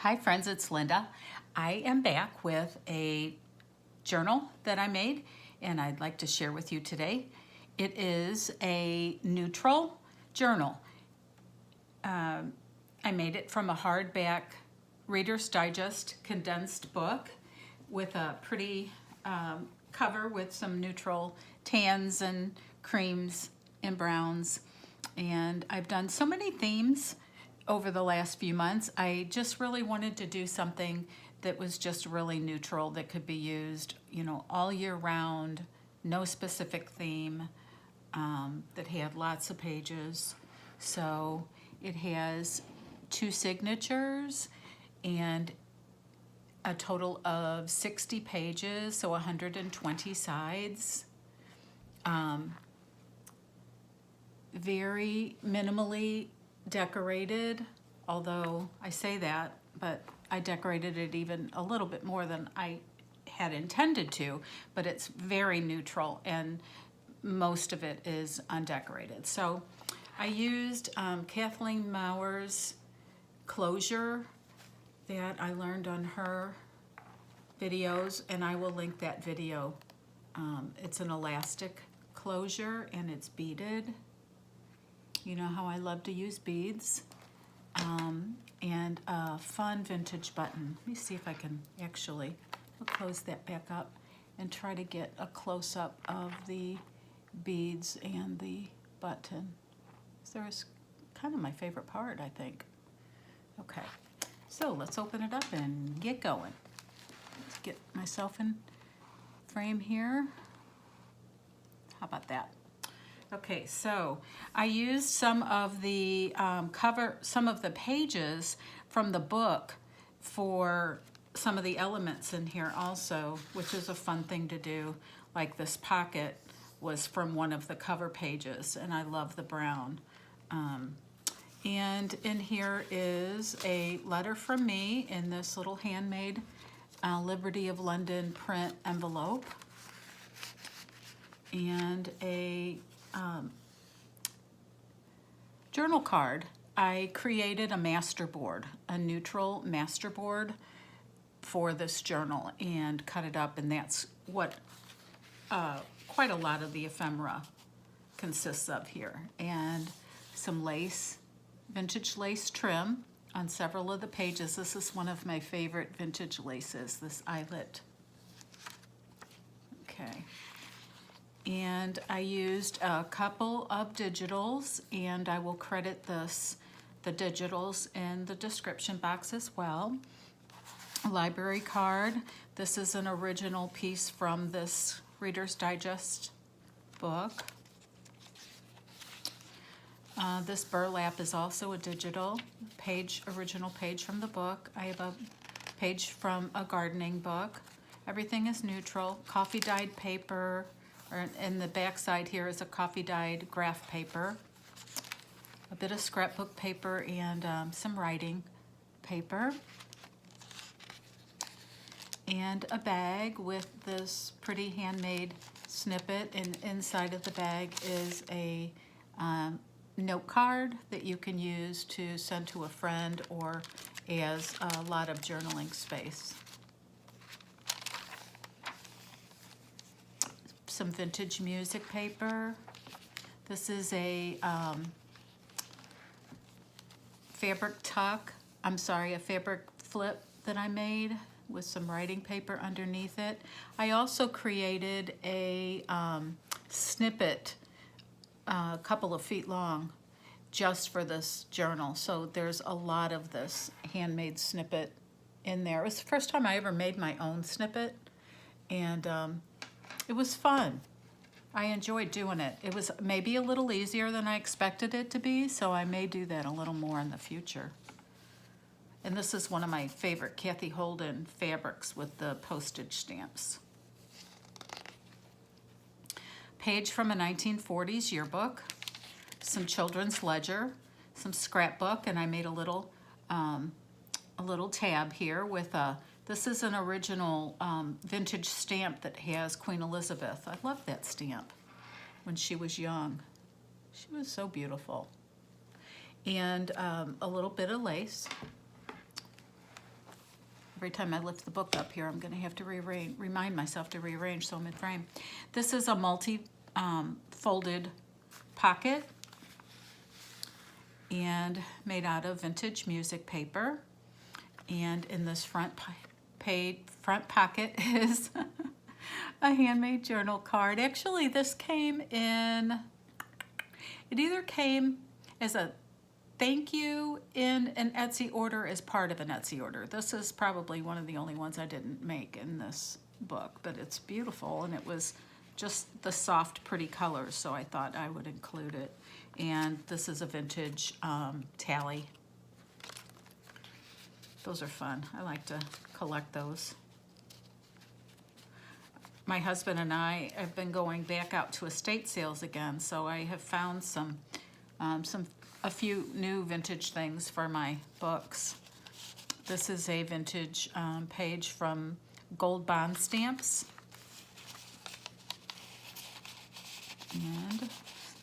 Hi friends, it's Linda. I am back with a journal that I made and I'd like to share with you today. It is a neutral journal. I made it from a hardback Reader's Digest condensed book with a pretty cover with some neutral tans and creams and browns. And I've done so many themes over the last few months. I just really wanted to do something that was just really neutral, that could be used, you know, all year round, no specific theme, that had lots of pages. So it has 2 signatures and a total of 60 pages, so 120 sides. Very minimally decorated, although I say that, but I decorated it even a little bit more than I had intended to, but it's very neutral and most of it is undecorated. So I used Kathleen Maurer's closure that I learned on her videos, and I will link that video. It's an elastic closure and it's beaded. You know how I love to use beads. And a fun vintage button. Let me see if I can actually, I'll close that back up and try to get a close-up of the beads and the button. So it's kind of my favorite part, I think. Okay, so let's open it up and get going. Let's get myself in frame here. How about that? Okay, so I used some of the some of the pages from the book for some of the elements in here also, which is a fun thing to do. Like this pocket was from one of the cover pages, and I love the brown. And in here is a letter from me in this little handmade Liberty of London print envelope, and a journal card. I created a masterboard, a neutral masterboard for this journal, and cut it up, and that's what quite a lot of the ephemera consists of here. And some lace, vintage lace trim on several of the pages. This is one of my favorite vintage laces, this eyelet. Okay. And I used a couple of digitals, and I will credit the digitals in the description box as well. A library card. This is an original piece from this Reader's Digest book. This burlap is also a digital page, original page from the book. I have a page from a gardening book. Everything is neutral. Coffee dyed paper. In the back side here is a coffee dyed graph paper, a bit of scrapbook paper, and some writing paper, and a bag with this pretty handmade snippet, and inside of the bag is a note card that you can use to send to a friend or as a lot of journaling space. Some vintage music paper. This is a fabric a fabric flip that I made with some writing paper underneath it. I also created a snippet a couple of feet long just for this journal. So there's a lot of this handmade snippet in there. It was the first time I ever made my own snippet, and it was fun. I enjoyed doing it. It was maybe a little easier than I expected it to be, so I may do that a little more in the future. And this is one of my favorite Kathy Holden fabrics with the postage stamps. Page from a 1940s yearbook, some children's ledger, some scrapbook, and I made a little tab here with a, this is an original vintage stamp that has Queen Elizabeth. I love that stamp when she was young. She was so beautiful. And a little bit of lace. Every time I lift the book up here, I'm going to have to remind myself to rearrange so I'm in frame. This is a multi-folded pocket and made out of vintage music paper. And in this front pocket is a handmade journal card. Actually, this came in, it either came as a thank you in an Etsy order as part of an Etsy order. This is probably one of the only ones I didn't make in this book, but it's beautiful, and it was just the soft, pretty colors, so I thought I would include it. And this is a vintage tally. Those are fun. I like to collect those. My husband and I have been going back out to estate sales again, so I have found a few new vintage things for my books. This is a vintage page from Gold Bond Stamps. And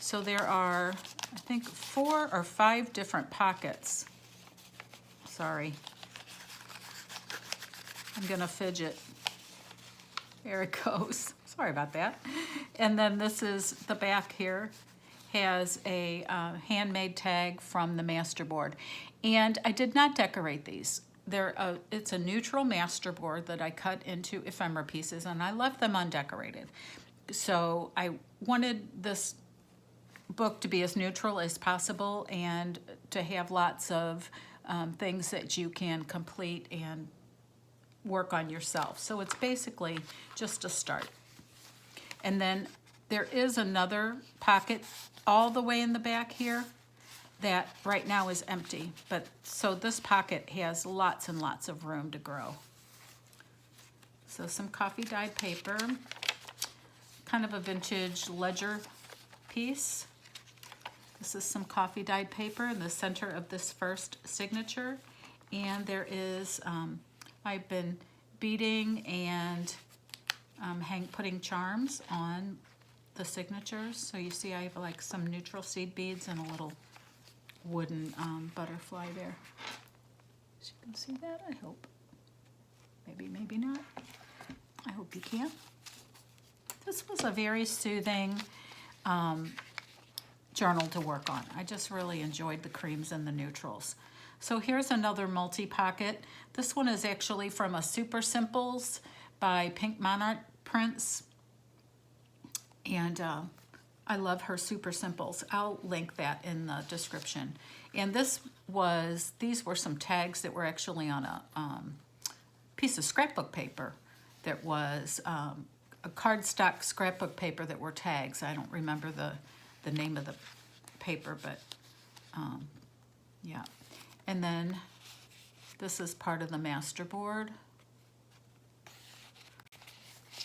so there are, I think, 4 or 5 different pockets. Sorry. I'm gonna fidget. There it goes. Sorry about that. And then this is the back here. Has a handmade tag from the masterboard. And I did not decorate these. It's a neutral masterboard that I cut into ephemera pieces, and I left them undecorated. So I wanted this book to be as neutral as possible and to have lots of things that you can complete and work on yourself. So it's basically just a start. And then there is another pocket all the way in the back here that right now is empty. But so this pocket has lots and lots of room to grow. So some coffee dyed paper, kind of a vintage ledger piece. This is some coffee dyed paper in the center of this first signature. And there is, I've been beading and putting charms on the signatures. So you see I have like some neutral seed beads and a little wooden butterfly there. So you can see that, I hope. Maybe, maybe not. I hope you can. This was a very soothing journal to work on. I just really enjoyed the creams and the neutrals. So here's another multi-pocket. This one is actually from a Super Simples by PinkMonarchPrints. And I love her Super Simples. I'll link that in the description. And these were some tags that were actually on a piece of scrapbook paper that was a cardstock scrapbook paper that were tags. I don't remember the name of the paper, but yeah. And then this is part of the masterboard.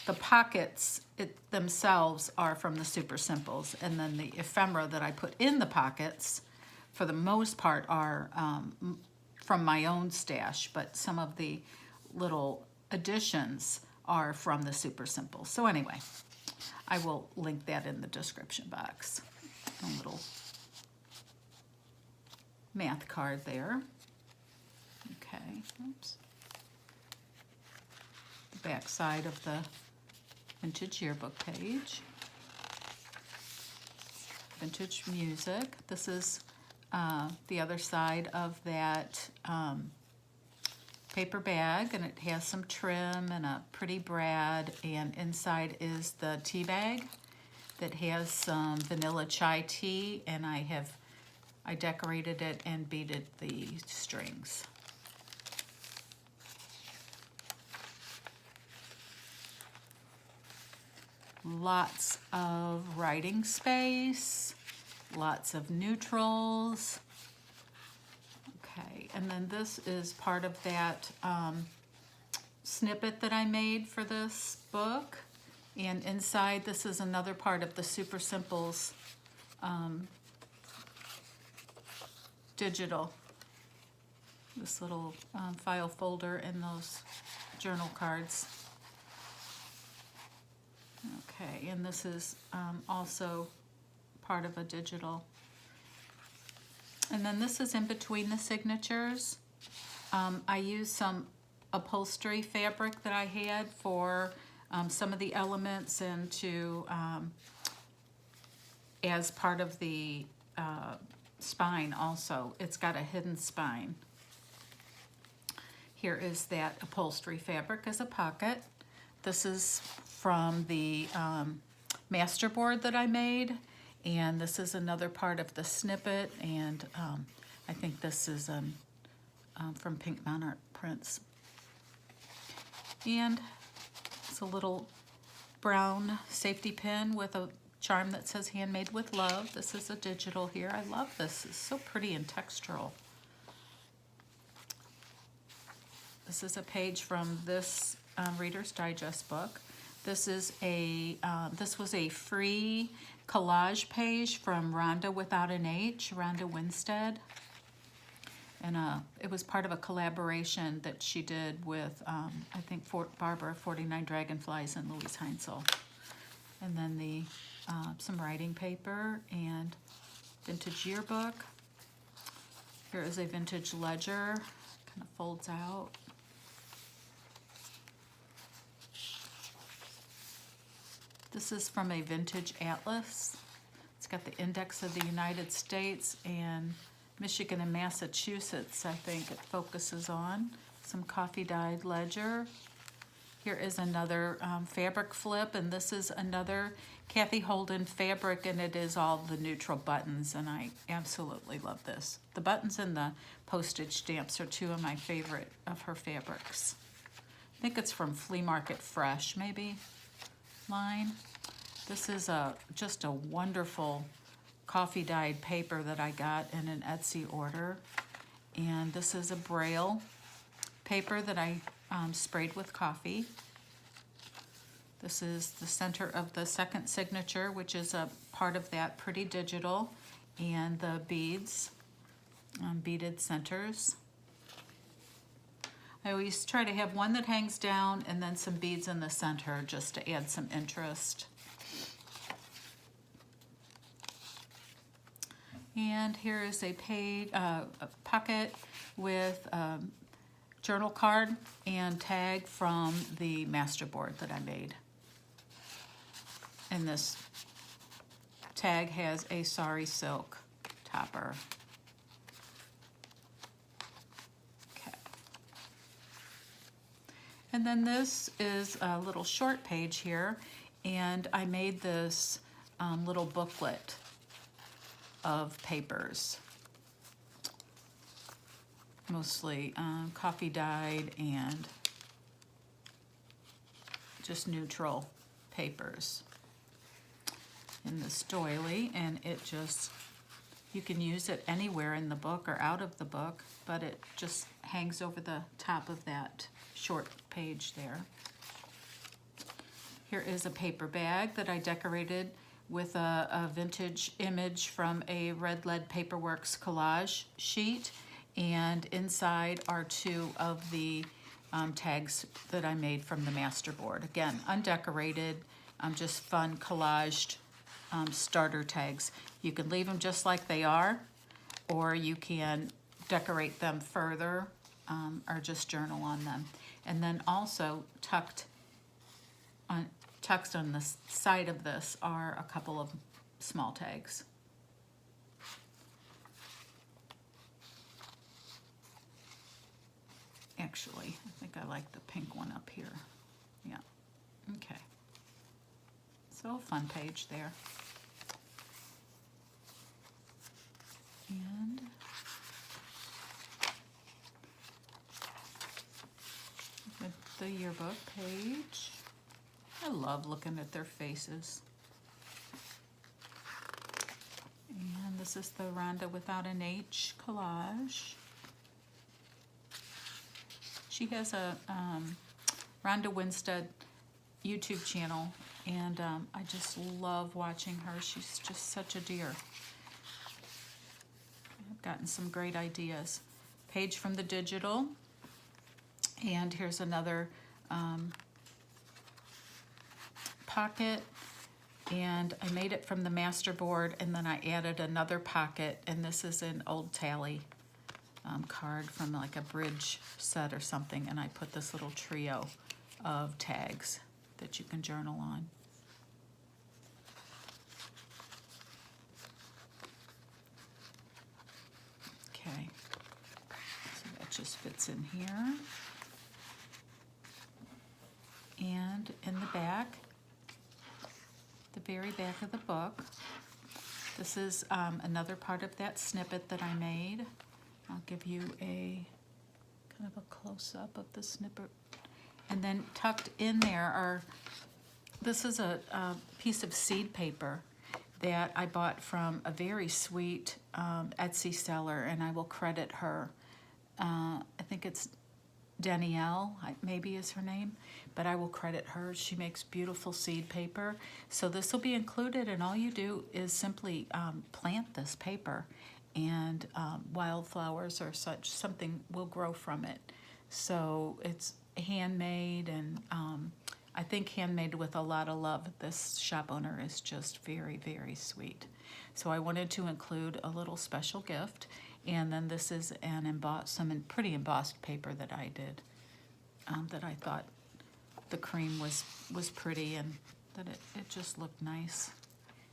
The pockets themselves are from the Super Simples, and then the ephemera that I put in the pockets, for the most part, are from my own stash, but some of the little additions are from the Super Simples. So anyway, I will link that in the description box. A little math card there. Okay, oops. The back side of the vintage yearbook page. Vintage music. This is the other side of that paper bag, and it has some trim and a pretty brad, and inside is the tea bag that has some vanilla chai tea, and I decorated it and beaded the strings. Lots of writing space, lots of neutrals. Okay, and then this is part of that snippet that I made for this book. And inside, this is another part of the Super Simples digital. This little file folder and those journal cards. Okay, and this is also part of a digital. And then this is in between the signatures. I used some upholstery fabric that I had for some of the elements and to as part of the spine also. It's got a hidden spine. Here is that upholstery fabric as a pocket. This is from the masterboard that I made, and this is another part of the snippet, and I think this is from PinkMonarchPrints. And it's a little brown safety pin with a charm that says handmade with love. This is a digital here. I love this. It's so pretty and textural. This is a page from this Reader's Digest book. This is a this was a free collage page from Rhonda without an H, Rhonda Winstead. And it was part of a collaboration that she did with, I think, Barbara, 49 Dragonflies, and Louise Heinzel. And then the some writing paper and vintage yearbook. Here is a vintage ledger, kind of folds out. This is from a vintage atlas. It's got the index of the United States and Michigan and Massachusetts, I think it focuses on. Some coffee-dyed ledger. Here is another fabric flip, and this is another Kathy Holden fabric, and it is all the neutral buttons, and I absolutely love this. The buttons and the postage stamps are two of my favorite of her fabrics. I think it's from Flea Market Fresh, maybe, line. This is just a wonderful coffee-dyed paper that I got in an Etsy order. And this is a Braille paper that I sprayed with coffee. This is the center of the second signature, which is a part of that pretty digital, and the beads, beaded centers. I always try to have one that hangs down and then some beads in the center just to add some interest. And here is a page, a pocket with journal card and tag from the masterboard that I made. And this tag has a sari silk topper. Okay. And then this is a little short page here, and I made this little booklet of papers, mostly coffee dyed and just neutral papers in this doily, and it just, you can use it anywhere in the book or out of the book, but it just hangs over the top of that short page there. Here is a paper bag that I decorated with a vintage image from a Red Lead Paperworks collage sheet, and inside are two of the tags that I made from the masterboard. Again, undecorated, just fun collaged starter tags. You can leave them just like they are, or you can decorate them further, or just journal on them. And then also tucked on the side of this are a couple of small tags. Actually, I think I like the pink one up here. Yeah, okay. So fun page there. And with the yearbook page. I love looking at their faces. And this is the Rhonda without an H collage. She has a Rhonda Winstead YouTube channel, and I just love watching her. She's just such a dear. I've gotten some great ideas. Page from the digital, and here's another pocket, and I made it from the masterboard, and then I added another pocket, and this is an old tally card from like a bridge set or something, and I put this little trio of tags that you can journal on. Okay, so that just fits in here. And in the back, the very back of the book, this is another part of that snippet that I made. I'll give you a kind of a close-up of the snippet. And then tucked in there are, this is a piece of seed paper that I bought from a very sweet Etsy seller, and I will credit her. I think it's Danielle, maybe is her name, but I will credit her. She makes beautiful seed paper. So this will be included, and all you do is simply plant this paper, and wildflowers or such, something will grow from it. So it's handmade, and I think handmade with a lot of love. This shop owner is just very, very sweet. So I wanted to include a little special gift. And then this is an some pretty embossed paper that I did, that I thought the cream was pretty, and that it just looked nice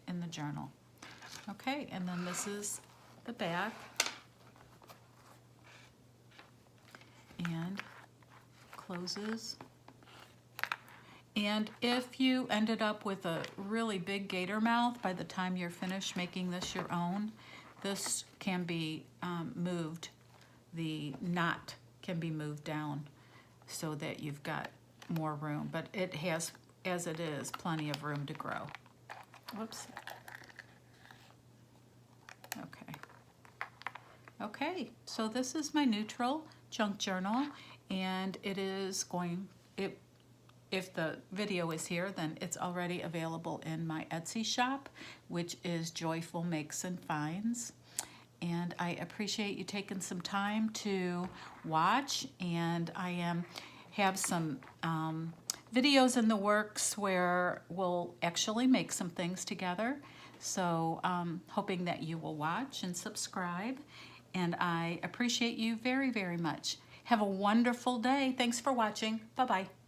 in the journal. Okay, and then this is the back. And closes. And if you ended up with a really big gator mouth by the time you're finished making this your own, this can be moved. The knot can be moved down so that you've got more room, but it has, as it is, plenty of room to grow. Whoops. Okay. Okay, so this is my neutral junk journal, and it is going, if the video is here, then it's already available in my Etsy shop, which is Joyful Makes and Finds. And I appreciate you taking some time to watch, and I have some videos in the works where we'll actually make some things together. So hoping that you will watch and subscribe, and I appreciate you very, very much. Have a wonderful day. Thanks for watching. Bye-bye.